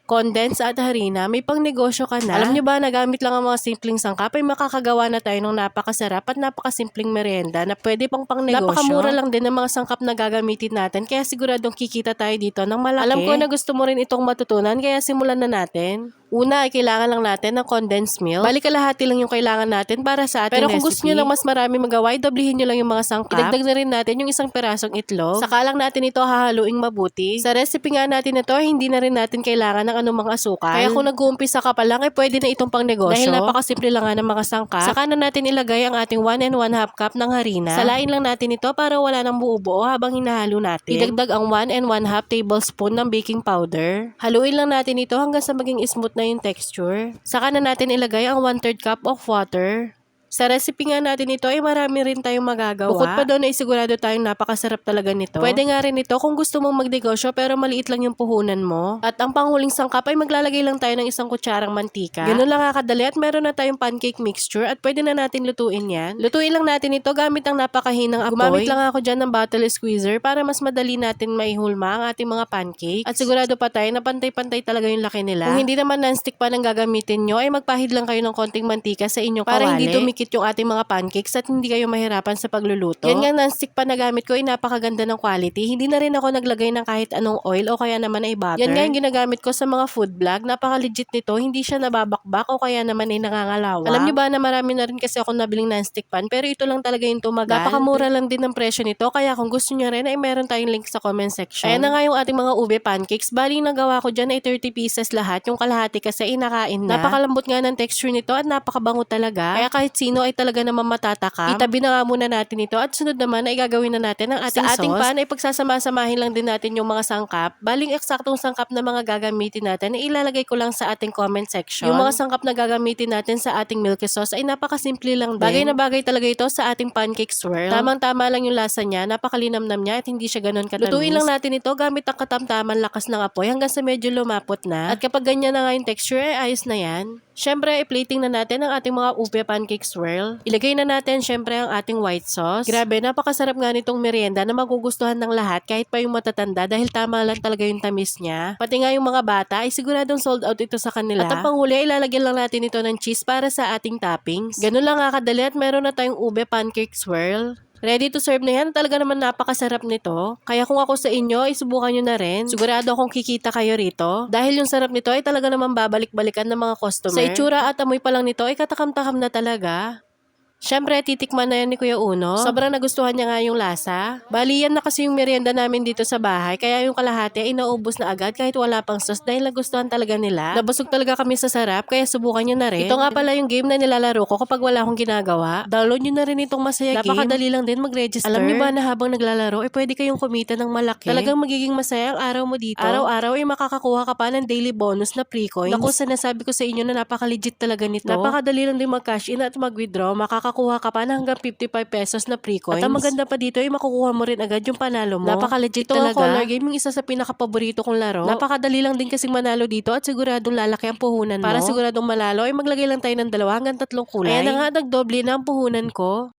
condense at harina, may pang negosyo ka na. Alam nyo ba, nagamit lang ang mga simpleng sangkap ay makakagawa na tayo ng napakasarap at napakasimpleng merienda na pwede pang negosyo. Napakamura lang din ng mga sangkap na gagamitin natin kaya siguradong kikita tayo dito ng malaki. Alam ko na gusto mo rin itong matutunan kaya simulan na natin. Una ay kailangan lang natin ng condensed milk. Bali kalahati lang yung kailangan natin para sa ating recipe. Pero kung gusto nyo ng mas marami magawa, doblihin nyo lang yung mga sangkap. Idagdag na rin natin yung isang perasong itlog. Saka lang natin ito hahaluing mabuti. Sa recipe nga natin ito, hindi na rin natin kailangan ng anumang asukal. Kaya kung nag-uumpisa ka pa lang, pwede na itong pang negosyo. Dahil napakasimple lang nga ng mga sangkap. Saka na natin ilagay ang ating 1 1/2 cup ng harina. Salain lang natin ito para wala nang buo-buo habang hinahalo natin. Idagdag ang 1 1/2 tablespoon ng baking powder. Haluin lang natin ito hanggang sa maging smooth na yung texture. Saka na natin ilagay ang 1/3 cup of water. Sa recipe nga natin ito ay marami rin tayong magagawa. Bukod pa doon ay sigurado tayong napakasarap talaga nito. Pwede nga rin ito kung gusto mong magnegosyo pero maliit lang yung puhunan mo. At ang panghuling sangkap ay maglalagay lang tayo ng isang kutsarang mantika. Ganun lang kakadali at meron na tayong pancake mixture at pwede na natin lutuin yan. Lutuin lang natin ito gamit ang napakahinang apoy. Gumamit lang ako dyan ng bottle squeezer para mas madali natin maihulma ang ating mga pancake. At sigurado pa tayo na pantay-pantay talaga yung laki nila. Kung hindi naman non-stick pa ng gagamitin nyo ay magpahid lang kayo ng konting mantika sa inyong kawali. Para hindi tumikit yung ating mga pancakes at hindi kayo mahirapan sa pagluluto. Yan nga non-stick pa na gamit ko ay napakaganda ng quality. Hindi na rin ako naglagay ng kahit anong oil o kaya naman ay butter. Yan nga yung ginagamit ko sa mga food vlog. Napaka-legit nito. Hindi siya nababakbak o kaya naman ay nangangalawa. Alam niyo ba na marami na rin kasi ako nabiling non-stick pan pero ito lang talaga yung tumagal. Napakamura lang din ng presyo nito kaya kung gusto niyo rin ay meron tayong link sa comment section. Ayan na nga yung ating mga ube pancakes. Bali nagawa ko dyan ay 30 pieces lahat. Yung kalahati kasi inakain na. Napakalambot nga ng texture nito at napakabango talaga. Kaya kahit sino ay talaga naman matatakam. Itabi na nga muna natin ito at sunod naman ay gagawin na natin ang ating sauce. Sa ating pan ay pagsasama-samahin lang din natin yung mga sangkap. Baling eksaktong sangkap na mga gagamitin natin ay ilalagay ko lang sa ating comment section. Yung mga sangkap na gagamitin natin sa ating milky sauce ay napakasimple lang din. Bagay na bagay talaga ito sa ating pancake swirl. Tamang-tama lang yung lasa niya, napakalinamnam niya at hindi siya ganun katamis. Lutuin lang natin ito gamit ang katamtaman lakas ng apoy hanggang sa medyo lumapot na. At kapag ganyan na nga yung texture ay ayos na yan. Syempre, i-plating na natin ang ating mga ube pancake swirl. Ilagay na natin syempre ang ating white sauce. Grabe, napakasarap nga nitong merienda na magugustuhan ng lahat kahit pa yung matatanda dahil tama lang talaga yung tamis niya. Pati nga yung mga bata ay siguradong sold out ito sa kanila. At ang panghuli ay ilalagyan lang natin ito ng cheese para sa ating toppings. Ganun lang kakadali at meron na tayong ube pancake swirl. Ready to serve na yan. Talaga naman napakasarap nito. Kaya kung ako sa inyo, isubukan nyo na rin. Sigurado akong kikita kayo rito. Dahil yung sarap nito ay talaga naman babalik-balikan ng mga customer. Sa itsura at amoy pa lang nito ay katakam-takam na talaga. Siyempre, titikman na yan ni Kuya Uno. Sobrang nagustuhan niya nga yung lasa. Bali, yan na kasi yung merienda namin dito sa bahay. Kaya yung kalahati ay naubos na agad kahit wala pang sauce dahil nagustuhan talaga nila. Nabusog talaga kami sa sarap kaya subukan nyo na rin. Ito nga pala yung game na nilalaro ko kapag wala akong ginagawa. Download nyo na rin itong masaya game. Napakadali lang din mag-register. Alam nyo ba na habang naglalaro ay pwede kayong kumita ng malaki? Talagang magiging masaya ang araw mo dito. Araw-araw ay makakakuha ka pa ng daily bonus na pre-coins. Naku, sinasabi ko sa inyo na napaka-legit talaga nito. Napakadali lang din mag-cash in at mag-withdraw. Makakakuha ka pa na hanggang 55 pesos na pre-coins. At ang maganda pa dito ay makukuha mo rin agad yung panalo mo. Napaka-legit talaga. Ito ang color game, yung isa sa pinaka-paborito kong laro. Napakadali lang din kasing manalo dito at siguradong lalaki ang puhunan mo. Para siguradong malalo ay maglagay lang tayo ng 2 hanggang 3 kulay. Ayan na nga, nagdoble na ang puhunan ko.